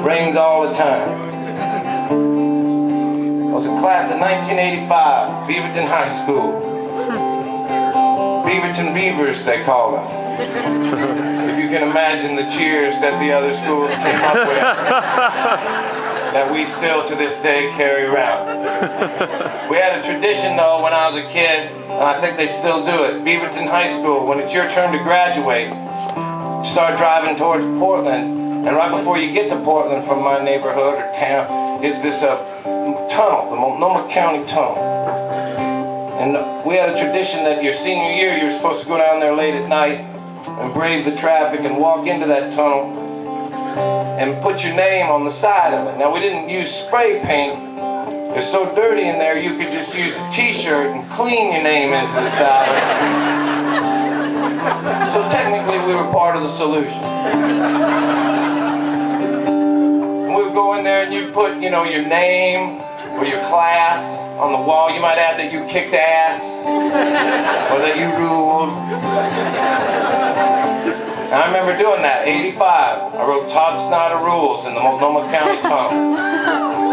Rains all the time. I was a class of 1985, Beaverton High School. Beaverton Beavers, they call them. If you can imagine the cheers that the other schools came up with, that we still to this day carry around. We had a tradition though when I was a kid, and I think they still do it. Beaverton High School, when it's your turn to graduate, start driving towards Portland, and right before you get to Portland from my neighborhood or town is this tunnel, the Multnomah County Tunnel. And we had a tradition that your senior year, you're supposed to go down there late at night and brave the traffic and walk into that tunnel and put your name on the side of it. Now, we didn't use spray paint. It's so dirty in there, you could just use a t-shirt and clean your name into the side of it. So technically, we were part of the solution. We would go in there and you'd put, you know, your name or your class on the wall. You might add that you kicked ass or that you ruled. And I remember doing that, 85. I wrote Todd Snider rules in the Multnomah County Tunnel.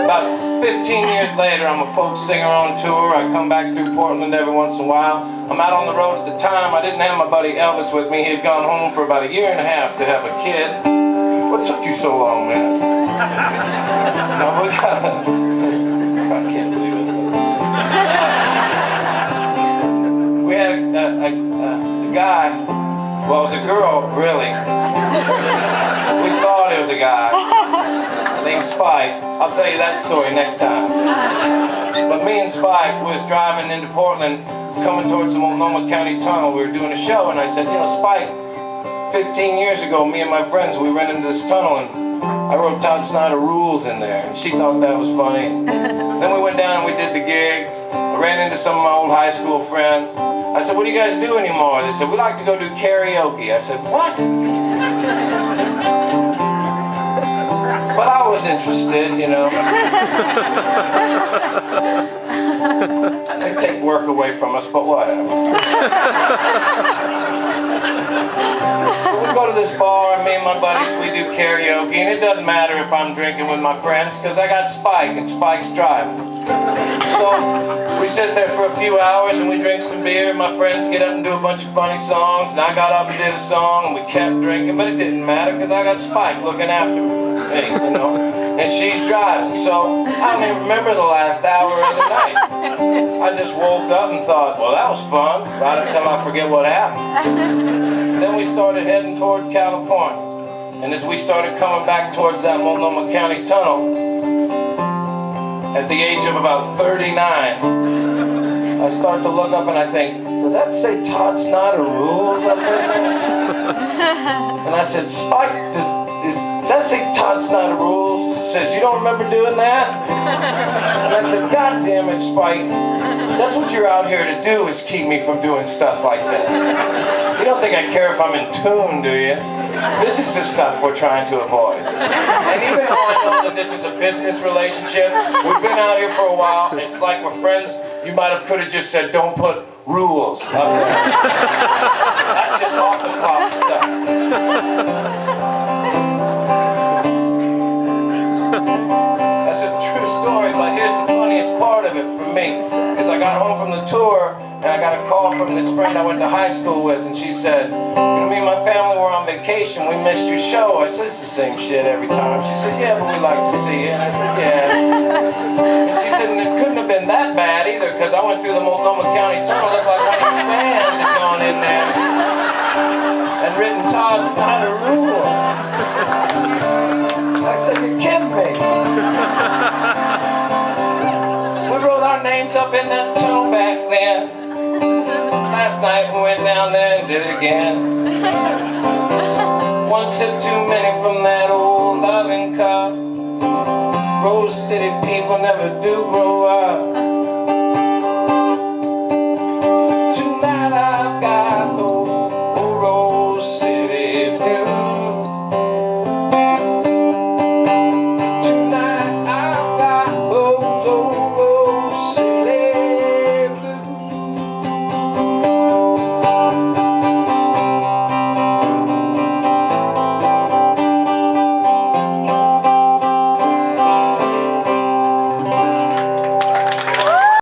About 15 years later, I'm a folk singer on tour. I come back through Portland every once in a while. I'm out on the road at the time. I didn't have my buddy Elvis with me. He had gone home for about 1.5 years to have a kid. What took you so long, man? No, we gotta... I can't believe it. We had a guy, well, it was a girl, really. We thought it was a guy named Spike. I'll tell you that story next time. But me and Spike was driving into Portland, coming towards the Multnomah County Tunnel. We were doing a show, and I said, you know, Spike, 15 years ago, me and my friends, we ran into this tunnel, and I wrote Todd Snider rules in there, and she thought that was funny. Then we went down and we did the gig. I ran into some of my old high school friends. I said, what do you guys do anymore? They said, we like to go do karaoke. I said, what? But I was interested, you know. They take work away from us, but whatever. So we go to this bar, and me and my buddies, we do karaoke, and it doesn't matter if I'm drinking with my friends, because I got Spike, and Spike's driving. So we sit there for a few hours, and we drink some beer, and my friends get up and do a bunch of funny songs, and I got up and did a song, and we kept drinking, but it didn't matter, because I got Spike looking after me, you know, and she's driving. So I don't even remember the last hour of the night. I just woke up and thought, well, that was fun, right until I forget what happened. Then we started heading toward California. And as we started coming back towards that Multnomah County Tunnel, at the age of about 39, I start to look up and I think, does that say Todd Snider rules up there? And I said, Spike, does that say Todd Snider rules? She says, you don't remember doing that? And I said, God damn it, Spike. That's what you're out here to do, is keep me from doing stuff like that. You don't think I care if I'm in tune, do you? This is the stuff we're trying to avoid. And even though I know that this is a business relationship, we've been out here for a while, it's like we're friends. You could have just said, don't put rules up there. That's just off the clock stuff. That's a true story, but here's the funniest part of it for me. Is I got home from the tour, and I got a call from this friend I went to high school with, and she said, you know, me and my family were on vacation, we missed your show. I said, it's the same shit every time. She said, yeah, but we like to see it. And I said, yeah. And she said, and it couldn't have been that bad either, because I went through the Multnomah County Tunnel, looked like one of your fans had gone in there and written Todd Snider rules. I said, you're kidding me. We wrote our names up in that tunnel back then. Last night we went down there and did it again. One sip too many from that old loving cup. Rose City people never do grow up.